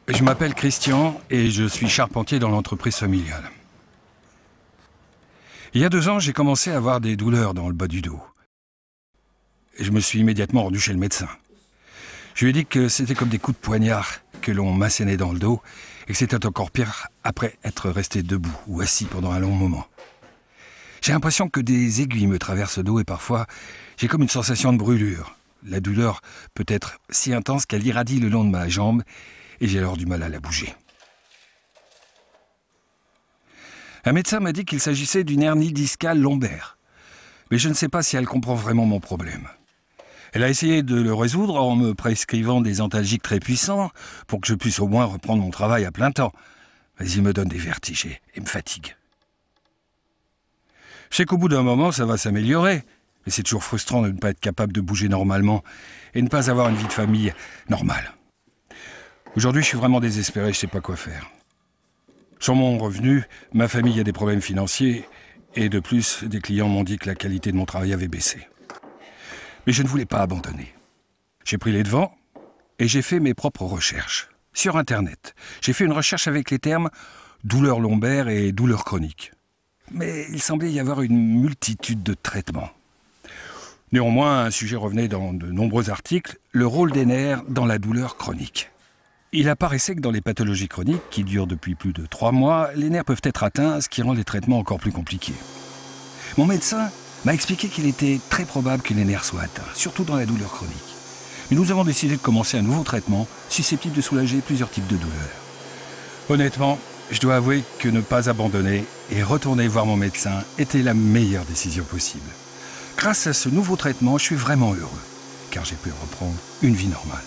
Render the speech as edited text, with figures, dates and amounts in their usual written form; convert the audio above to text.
Je m'appelle Christian et je suis charpentier dans l'entreprise familiale. Il y a 2 ans, j'ai commencé à avoir des douleurs dans le bas du dos. Et je me suis immédiatement rendu chez le médecin. Je lui ai dit que c'était comme des coups de poignard que l'on m'assénait dans le dos et que c'était encore pire après être resté debout ou assis pendant un long moment. J'ai l'impression que des aiguilles me traversent le dos et parfois j'ai comme une sensation de brûlure. La douleur peut être si intense qu'elle irradie le long de ma jambe et j'ai alors du mal à la bouger. Un médecin m'a dit qu'il s'agissait d'une hernie discale lombaire. Mais je ne sais pas si elle comprend vraiment mon problème. Elle a essayé de le résoudre en me prescrivant des antalgiques très puissants pour que je puisse au moins reprendre mon travail à plein temps. Mais il me donne des vertiges et me fatigue. Je sais qu'au bout d'un moment, ça va s'améliorer. Mais c'est toujours frustrant de ne pas être capable de bouger normalement et de ne pas avoir une vie de famille normale. Aujourd'hui, je suis vraiment désespéré, je ne sais pas quoi faire. Sur mon revenu, ma famille a des problèmes financiers et de plus, des clients m'ont dit que la qualité de mon travail avait baissé. Mais je ne voulais pas abandonner. J'ai pris les devants et j'ai fait mes propres recherches. Sur Internet, j'ai fait une recherche avec les termes « douleur lombaire » et « douleur chronique ». Mais il semblait y avoir une multitude de traitements. Néanmoins, un sujet revenait dans de nombreux articles, le rôle des nerfs dans la douleur chronique. Il apparaissait que dans les pathologies chroniques, qui durent depuis plus de 3 mois, les nerfs peuvent être atteints, ce qui rend les traitements encore plus compliqués. Mon médecin m'a expliqué qu'il était très probable que les nerfs soient atteints, surtout dans la douleur chronique. Mais nous avons décidé de commencer un nouveau traitement, susceptible de soulager plusieurs types de douleurs. Honnêtement, je dois avouer que ne pas abandonner et retourner voir mon médecin était la meilleure décision possible. Grâce à ce nouveau traitement, je suis vraiment heureux, car j'ai pu reprendre une vie normale.